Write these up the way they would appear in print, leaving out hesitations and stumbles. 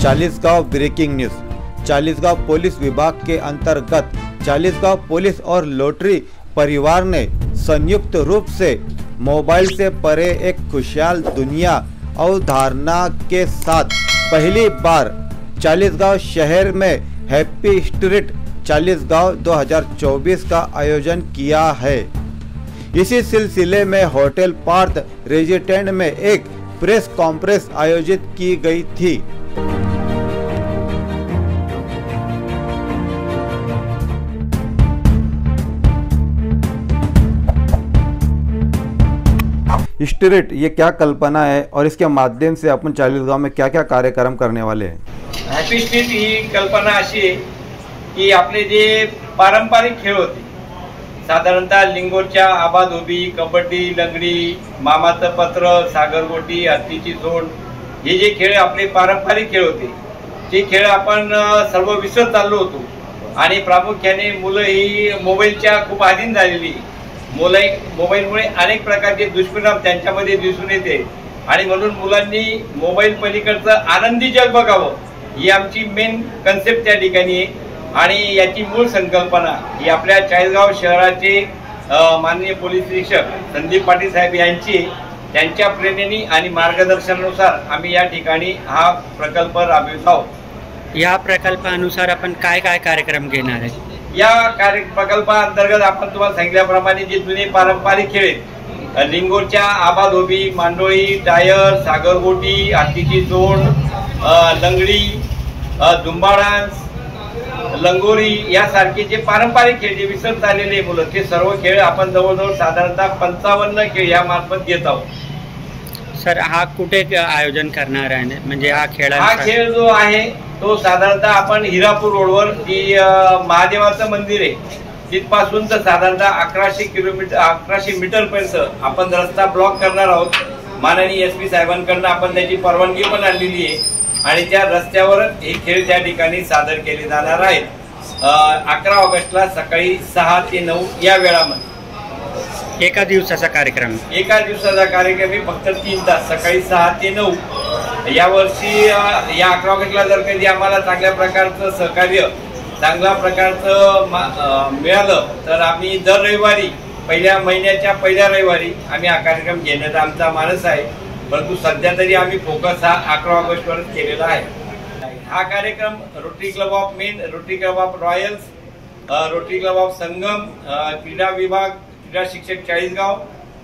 Chalisgaon breaking news. Chalisgaon police विभाग के अंतर्गत चालीसगांव पुलिस और लॉटरी परिवार ने संयुक्त रूप से मोबाइल से परे एक खुशहाल दुनिया अवधारणा के साथ पहली बार चालीसगांव शहर में हैप्पी स्ट्रीट चालीसगांव 2024 का आयोजन किया है। इसी सिलसिले में होटल पार्थ रेजिडेंट में एक प्रेस कॉन्फ्रेंस आयोजित की गई थी। स्ट्रीट ये क्या कल्पना है और इसके माध्यम से अपन चालीसगांव में क्या क्या कार्यक्रम करने वाले हैं? हॅपी स्ट्रीट ही कल्पना अशी आहे की आपले जे पारंपरिक खेळ होते, साधारणतः लिंगोरच्या आबाधोबी, कबड्डी, लंगडी, मामाचं पत्र, सागरगोटी, हत्तीची झोड, हे जे खेळ आपले पारंपरिक खेळ होते ते खेळ आपण सर्व विसरत चाललो होतो आणि प्रामुख्याने मुलं ही मोबाईलच्या खूप अधीन झालेली। मोबाईलमुळे अनेक प्रकारचे दुष्परिणाम त्यांच्यामध्ये दिसून येते आणि म्हणून मुलांनी मोबाईल पलीकडचं आनंदी जग बघावं ही आमची मेन कन्सेप्ट त्या ठिकाणी आहे। आणि याची मूळ संकल्पना ही आपल्या चाळीसगाव शहराचे माननीय पोलीस निरीक्षक संदीप पाटील साहेब यांची, त्यांच्या प्रेरणेने आणि मार्गदर्शनानुसार आम्ही या ठिकाणी हा प्रकल्प राबवित आहोत। या प्रकल्पानुसार आपण काय काय कार्यक्रम घेणार आहे? या प्रकल्पाअंतर्गत आपण तुम्हाला सांगितल्याप्रमाणे जे जुने पारंपरिक खेळ आहेत, लिंगोरच्या आबाधोबी, मांडोळी, टायर, सागरगोटी, हत्तीची जोड, लंगडी, झुंबा डान्स, लंगोरी यासारखे जे पारंपरिक खेळ जे विसरत चाललेले मुलं ते सर्व खेळ आपण जवळजवळ साधारणतः 55 खेळ या मार्फत घेत आहोत। सर, हा कुठे आयोजन करणार आहे? म्हणजे हा खेळ जो आहे तो साधारणतः आपण हिरापूर रोडवर जी महादेवाचं मंदिर आहे तिथपासून तर साधारणतः 1100 मीटर पर्यंत आपण रस्ता ब्लॉक करणार आहोत। माननीय SP साहेबांकडून आपण त्याची परवानगी पण आणलेली आहे आणि त्या रस्त्यावरच हे खेळ त्या ठिकाणी सादर केले जाणार आहेत। 11 ऑगस्टला सकाळी 6 ते 9 या वेळामध्ये एका दिवसाचा कार्यक्रम आहे, फक्त 3 तास, सकाळी 6 ते 9। यावर्षी या 11 ऑगस्टला जर कधी आम्हाला चांगल्या प्रकारचं सहकार्य, चांगल्या प्रकारचं मिळालं तर आम्ही दर रविवारी पहिल्या महिन्याच्या पहिल्या रविवारी आम्ही हा कार्यक्रम घेण्याचा आमचा मानस आहे। परंतु सध्या तरी आम्ही फोकस हा 11 ऑगस्टवर केलेला आहे। हा कार्यक्रम rotary club of main, rotary club of royals, rotary club of Sangam, क्रीडा विभाग, क्रीडा शिक्षक चाळीसगाव,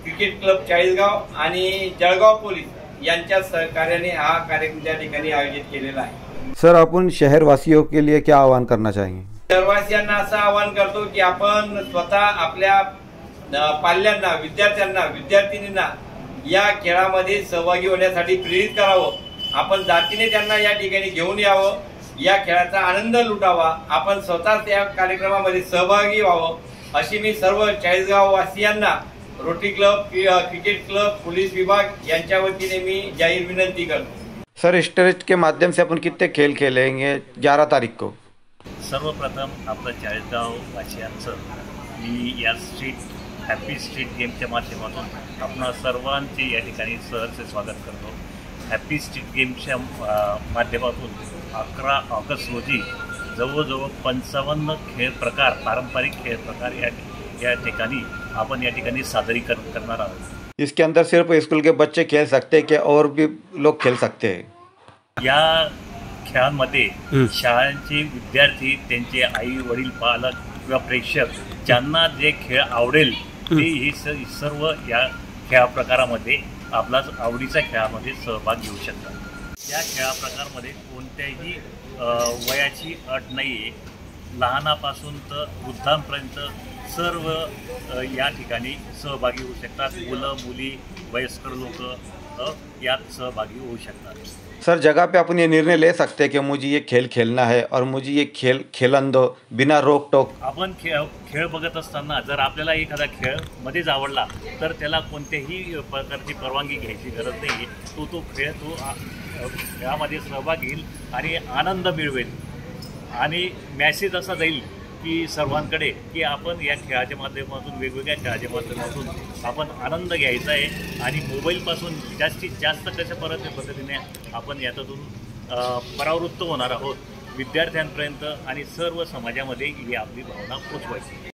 क्रिकेट क्लब चाळीसगाव आणि जळगाव पोलीस यांच्या सहकार्याने हा कार्यक्रम त्या ठिकाणी आयोजित केलेला आहे। सर, आपण शहरवासियों के लिए क्या आह्वान करना चाहेंगे? शहरवासियांना असं आवाहन करतो की आपण स्वतः आपल्या पाल्यांना, विद्यार्थ्यांना, विद्यार्थिनींना या खेळामध्ये सहभागी होण्यासाठी प्रेरित करावं। आपण जातीने त्यांना या ठिकाणी घेऊन यावं, या खेळाचा आनंद लुटावा, आपण स्वतः त्या कार्यक्रमामध्ये सहभागी व्हावं अशी मी सर्व चाळीसगाव वासियांना, rotary club, cricket club, police विभाग यांच्या वतीने मी जाहीर विनंती करतो। सर, स्ट्रीट के माध्यम से अपन कितने खेल खेलेंगे 11 तारीख को? सर्वप्रथम आपलं चाळीसगाव वासियांचं मी या हॅपी स्ट्रीट गेमच्या माध्यमातून आपण सर्वांचे या ठिकाणी सहर्ष स्वागत करतो। हॅपी स्ट्रीट गेमच्या माध्यमातून 11 ऑगस्ट रोजी जवळजवळ 55 खेळ प्रकार, पारंपरिक खेळ प्रकार या ठिकाणी सादरीकरण करणार आहोत। इसके अंदर सिर्फ स्कूल के बच्चे खेल सकते हैं क्या और भी लोग खेल सकते हैं? या खेळांमध्ये शाळांचे विद्यार्थी, त्यांचे आई वडील, पालक किंवा प्रेक्षक ज्यांना जे खेळ आवडेल ते हे सर्व या खेळा प्रकारामध्ये आपला आवडीचा खेळामध्ये सहभाग घेऊ शकतात। या खेळा प्रकारामध्ये कोणत्याही वयाची अट नाही आहे, लहानापासून तर वृद्धांपर्यंत सर्व या ठिकाणी सहभागी होऊ शकतात। मुलं, मुली, वयस्कर लोक यात सहभागी होऊ शकतात। सर, जगह पे अपन ये निर्णय ले सकते हैं कि मुझे ये खेल खेलना है और मुझे ये खेलन दो बिना रोक टोक? आपण खेळ बघत असताना जर आपल्याला एखादा खेळ मध्येच आवडला तर त्याला कोणत्याही प्रकारची परवानगी घ्यायची गरज नाही। तो खेळ यामध्ये सहभाग घेईल आणि आनंद मिळवेल आणि मेसेज असा जाईल की सर्वांकडे की आपण या खेळाच्या माध्यमातून, वेगवेगळ्या खेळाच्या माध्यमातून आपण आनंद घ्यायचा आहे आणि मोबाईलपासून जास्तीत जास्त कशा पद्धतीने आपण यातून परावृत्त होणार आहोत विद्यार्थ्यांपर्यंत आणि सर्व समाजामध्ये ही आपली भावना पोचवायची.